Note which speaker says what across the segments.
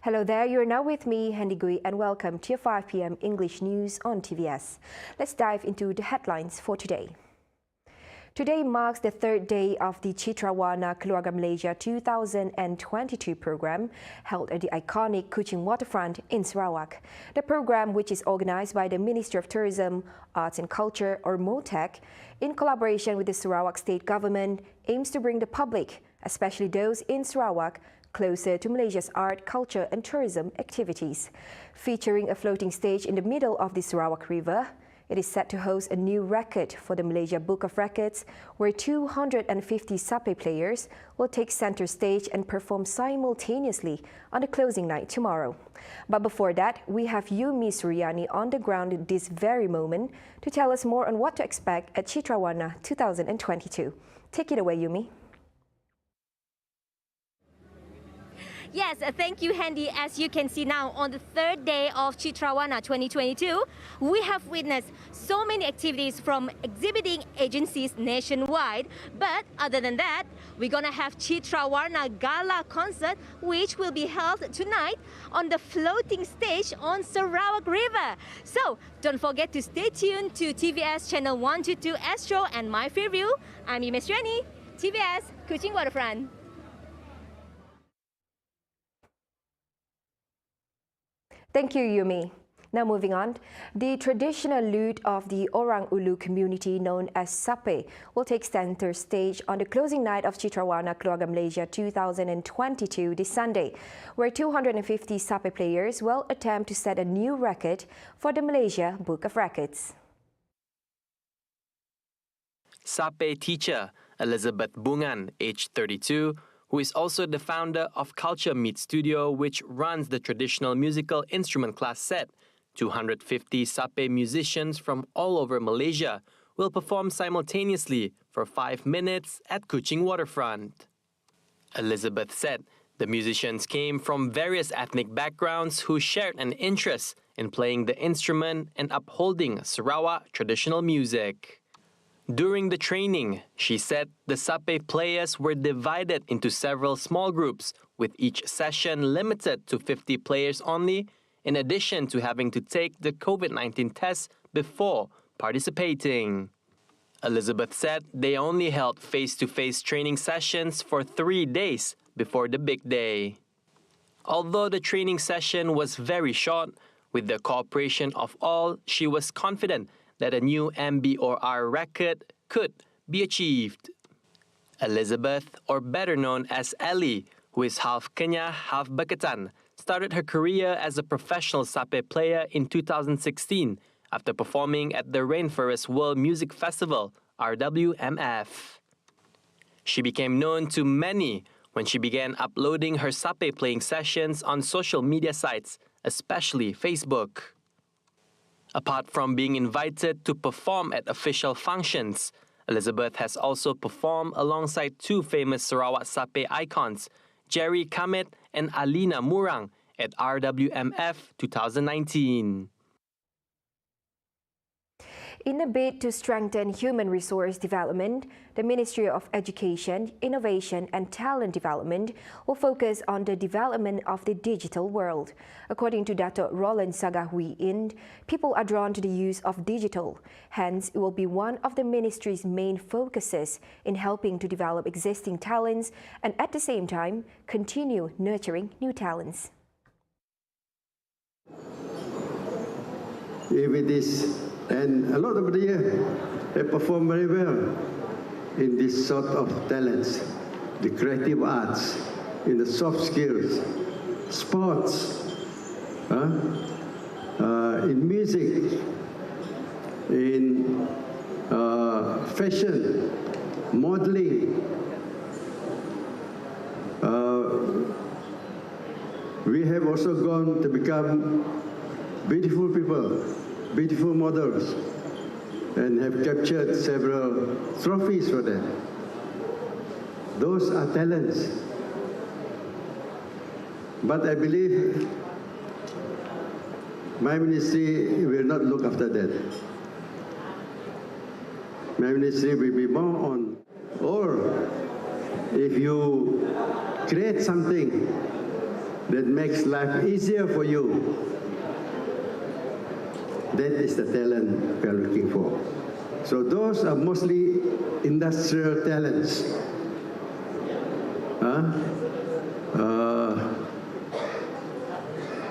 Speaker 1: Hello there, you're now with me, Hendy Gui, and welcome to your 5 p.m. English news on TVS. Let's dive into the headlines for today. Today marks the third day of the CITRAWARNA Keluarga Malaysia 2022 program held at the iconic Kuching waterfront in Sarawak. The program, which is organized by the Ministry of Tourism, Arts and Culture, or MOTEC, in collaboration with the Sarawak State Government, aims to bring the public, especially those in Sarawak, closer to Malaysia's art, culture and tourism activities. Featuring a floating stage in the middle of the Sarawak River, it is set to host a new record for the Malaysia Book of Records, where 250 SAPE players will take center stage and perform simultaneously on the closing night tomorrow. But before that, we have Yumi Suryani on the ground at this very moment to tell us more on what to expect at CITRAWARNA 2022. Take it away, Yumi.
Speaker 2: Yes, thank you, Hendy. As you can see now, on the third day of CITRAWARNA 2022, we have witnessed so many activities from exhibiting agencies nationwide. But other than that, we're gonna have CITRAWARNA Gala concert, which will be held tonight on the floating stage on Sarawak River. So don't forget to stay tuned to TVS channel 122 Astro and My Fairview. I'm Yumi Suryani, TVS Kuching Waterfront.
Speaker 1: Thank you, Yumi. Now moving on, the traditional lute of the Orang Ulu community known as Sape will take center stage on the closing night of CITRAWARNA Keluarga Malaysia 2022 this Sunday, where 250 Sape players will attempt to set a new record for the Malaysia Book of Records.
Speaker 3: Sape teacher Elizabeth Bungan, aged 32, who is also the founder of Culture Meet Studio, which runs the traditional musical instrument class set. 250 Sape musicians from all over Malaysia will perform simultaneously for 5 minutes at Kuching waterfront. Elizabeth said the musicians came from various ethnic backgrounds who shared an interest in playing the instrument and upholding Sarawak traditional music. During the training, she said the Sape players were divided into several small groups, with each session limited to 50 players only, in addition to having to take the COVID-19 test before participating. Elizabeth said they only held face-to-face training sessions for 3 days before the big day. Although the training session was very short, with the cooperation of all, she was confident that a new MBOR record could be achieved. Elizabeth, or better known as Ellie, who is half Kenya, half Beketan, started her career as a professional Sape player in 2016 after performing at the Rainforest World Music Festival, RWMF. She became known to many when she began uploading her Sape playing sessions on social media sites, especially Facebook. Apart from being invited to perform at official functions, Elizabeth has also performed alongside two famous Sarawak Sape icons, Jerry Kamit and Alina Murang, at RWMF 2019.
Speaker 1: In a bid to strengthen human resource development, the Ministry of Education, Innovation and Talent Development will focus on the development of the digital world. According to Dato' Roland Sagahui Ind, people are drawn to the use of digital. Hence, it will be one of the ministry's main focuses in helping to develop existing talents and at the same time continue nurturing new talents.
Speaker 4: If it is, and a lot of the year, they perform very well in this sort of talents, the creative arts, in the soft skills, sports, in music, in fashion, modeling. We have also gone to become beautiful people, beautiful models, and have captured several trophies for them. Those are talents. But I believe my ministry will not look after that. My ministry will be more on, or if you create something that makes life easier for you. That is the talent we are looking for. So those are mostly industrial talents.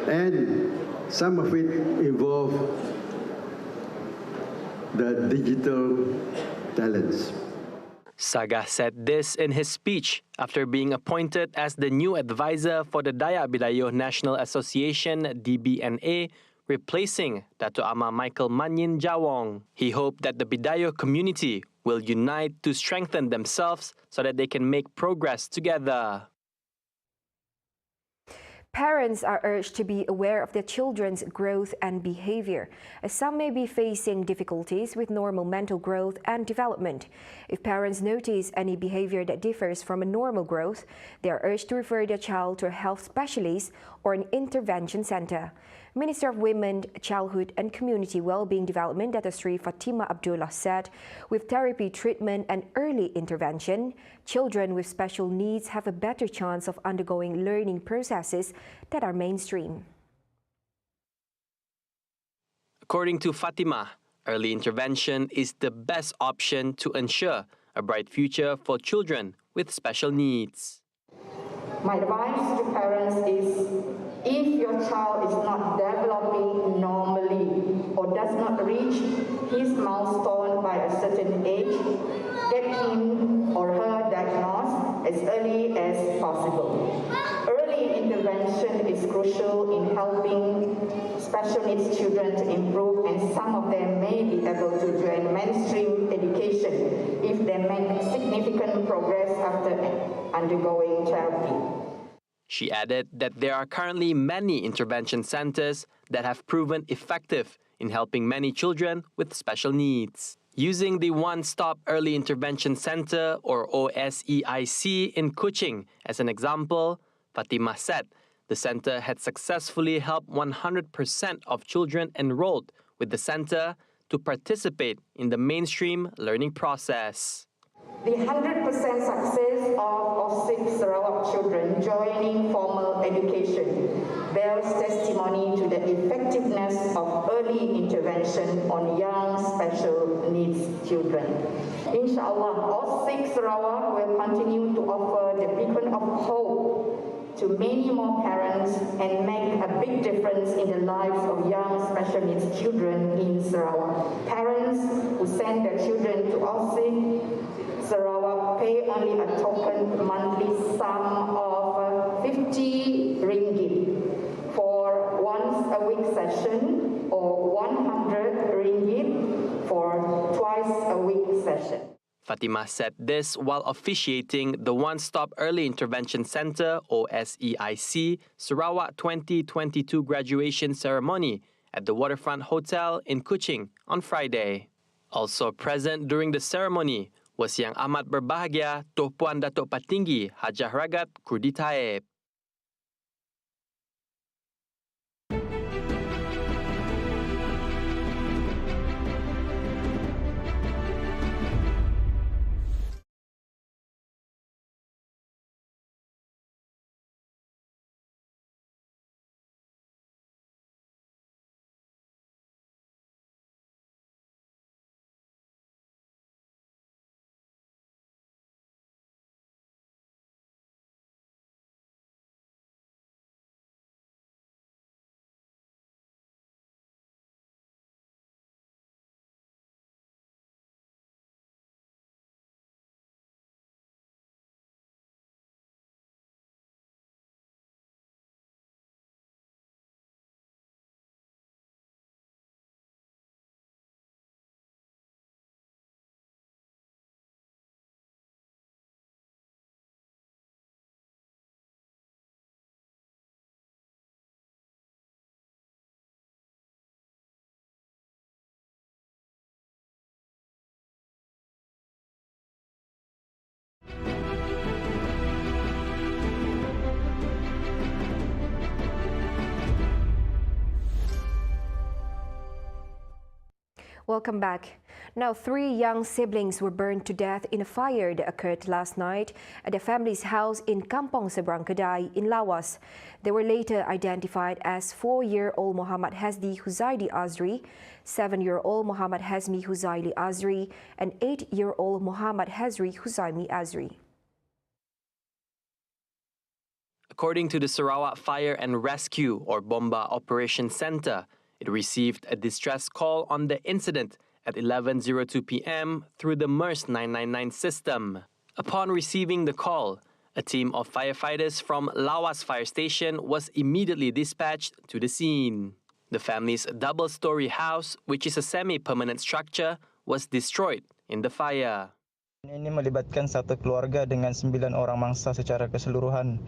Speaker 4: And some of it involve the digital talents.
Speaker 3: Saga said this in his speech after being appointed as the new advisor for the Dayak Bidayuh National Association (DBNA), replacing Dato' Amar Michael Manyin Jawong. He hoped that the Bidayuh community will unite to strengthen themselves so that they can make progress together.
Speaker 1: Parents are urged to be aware of their children's growth and behavior, as some may be facing difficulties with normal mental growth and development. If parents notice any behavior that differs from a normal growth, they are urged to refer their child to a health specialist or an intervention center. Minister of Women, Childhood and Community Wellbeing Development, Dato' Sri Fatima Abdullah said, with therapy, treatment and early intervention, children with special needs have a better chance of undergoing learning processes that are mainstream.
Speaker 3: According to Fatima, early intervention is the best option to ensure a bright future for children with special needs.
Speaker 5: My advice to parents is, if your child is not developing normally or does not reach his milestone by a certain age, get him or her diagnosed as early as possible. Early intervention is crucial in helping special needs children to improve, and some of them may be able to join mainstream education if they make significant progress after undergoing therapy.
Speaker 3: She added that there are currently many intervention centers that have proven effective in helping many children with special needs. Using the One-Stop Early Intervention Center, or OSEIC, in Kuching as an example, Fatima said the center had successfully helped 100% of children enrolled with the center to participate in the mainstream learning process.
Speaker 5: The 100% success of SAPE Sarawak children joining formal education bears testimony to the effectiveness of early intervention on young special needs children. Inshallah, SAPE Sarawak will continue to offer the beacon of hope to many more parents and make a big difference in the lives of young special needs children in Sarawak. Parents who send their children to SAPE Sarawak pay only a token monthly sum of 50 ringgit for once-a-week session or 100 ringgit for twice-a-week session.
Speaker 3: Fatima said this while officiating the One-Stop Early Intervention Center, OSEIC, Sarawak 2022 graduation ceremony at the Waterfront Hotel in Kuching on Friday. Also present during the ceremony was Yang Amat Berbahagia Tuan Puan Datuk Patinggi Hajah Ragat Kurdi Taib.
Speaker 1: Welcome back. Now, 3 young siblings were burned to death in a fire that occurred last night at their family's house in Kampong Seberang Kedai in Lawas. They were later identified as 4-year-old Muhammad Hasdi Huzaidi Azri, 7-year-old Muhammad Hazmi Huzaili Azri, and 8-year-old Muhammad Hazri Huzaimi Azri.
Speaker 3: According to the Sarawak Fire and Rescue or Bomba Operations Center, it received a distress call on the incident at 11:02 p.m. through the MERS 999 system. Upon receiving the call, a team of firefighters from Lawas Fire Station was immediately dispatched to the scene. The family's double-story house, which is a semi-permanent structure, was destroyed in the fire.
Speaker 6: Ini melibatkan satu keluarga dengan 9 orang mangsa secara keseluruhan.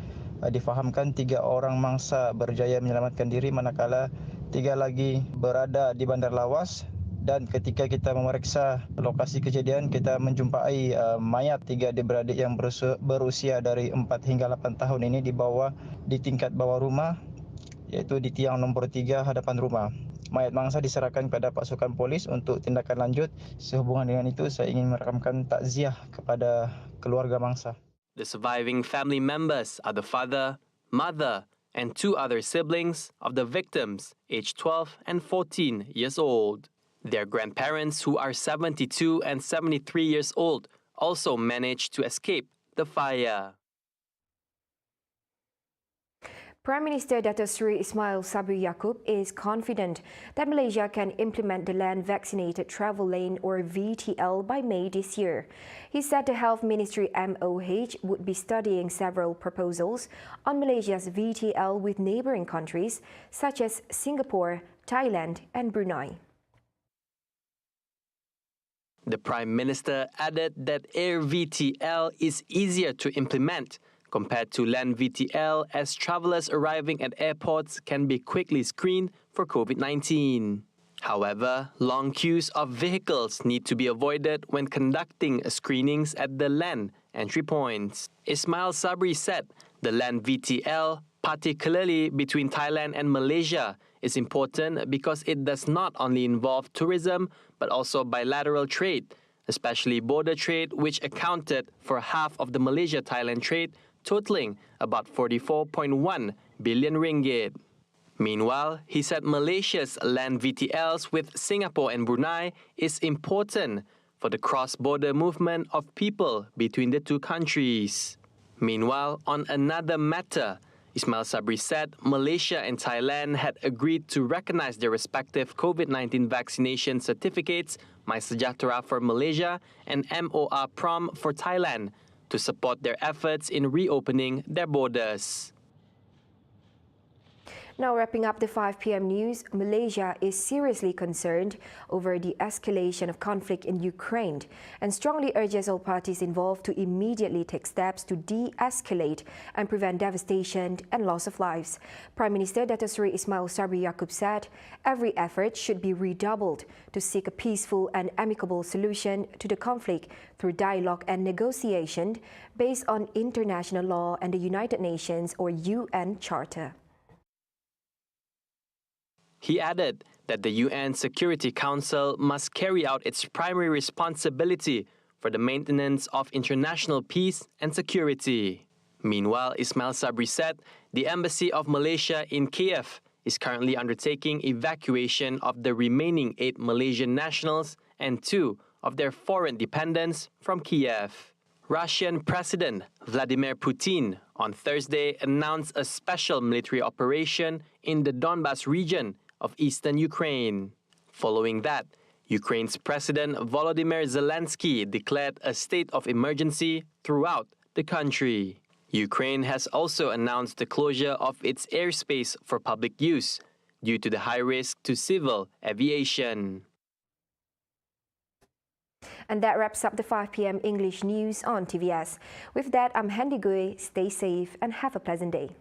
Speaker 6: Difahamkan 3 orang mangsa berjaya menyelamatkan diri manakala 3 lagi berada di Bandar Lawas. Dan ketika kita memeriksa lokasi kejadian, kita menjumpai mayat 3 adik-beradik yang berusia dari 4 hingga 8 tahun ini dibawa di tingkat bawah rumah, yaitu di tiang nombor 3 hadapan rumah. Mayat mangsa diserahkan kepada pasukan polis untuk tindakan lanjut. Sehubungan dengan itu, saya ingin merakamkan takziah kepada keluarga mangsa.
Speaker 3: The surviving family members are the father, mother, and 2 other siblings of the victims, aged 12 and 14 years old. Their grandparents, who are 72 and 73 years old, also managed to escape the fire.
Speaker 1: Prime Minister Dato Sri Ismail Sabri Yaakob is confident that Malaysia can implement the Land Vaccinated Travel Lane or VTL by May this year. He said the Health Ministry MOH would be studying several proposals on Malaysia's VTL with neighbouring countries such as Singapore, Thailand and Brunei.
Speaker 3: The Prime Minister added that Air VTL is easier to implement compared to Land VTL, as travellers arriving at airports can be quickly screened for COVID-19. However, long queues of vehicles need to be avoided when conducting screenings at the land entry points. Ismail Sabri said the Land VTL, particularly between Thailand and Malaysia, is important because it does not only involve tourism but also bilateral trade, especially border trade, which accounted for half of the Malaysia-Thailand trade, totaling about 44.1 billion ringgit. Meanwhile, he said Malaysia's land VTLs with Singapore and Brunei is important for the cross-border movement of people between the 2 countries. Meanwhile, on another matter, Ismail Sabri said Malaysia and Thailand had agreed to recognize their respective COVID-19 vaccination certificates, MySejahtera for Malaysia and MOR Prom for Thailand, to support their efforts in reopening their borders.
Speaker 1: Now wrapping up the 5 p.m. news, Malaysia is seriously concerned over the escalation of conflict in Ukraine and strongly urges all parties involved to immediately take steps to de-escalate and prevent devastation and loss of lives. Prime Minister Dato Sri Ismail Sabri Yaakob said every effort should be redoubled to seek a peaceful and amicable solution to the conflict through dialogue and negotiation based on international law and the United Nations or UN Charter.
Speaker 3: He added that the UN Security Council must carry out its primary responsibility for the maintenance of international peace and security. Meanwhile, Ismail Sabri said the Embassy of Malaysia in Kiev is currently undertaking evacuation of the remaining 8 Malaysian nationals and 2 of their foreign dependents from Kiev. Russian President Vladimir Putin on Thursday announced a special military operation in the Donbas region of eastern Ukraine. Following that, Ukraine's President Volodymyr Zelensky declared a state of emergency throughout the country. Ukraine has also announced the closure of its airspace for public use due to the high risk to civil aviation.
Speaker 1: And that wraps up the 5 p.m. English news on TVS. With that, I'm Handy Gui. Stay safe and have a pleasant day.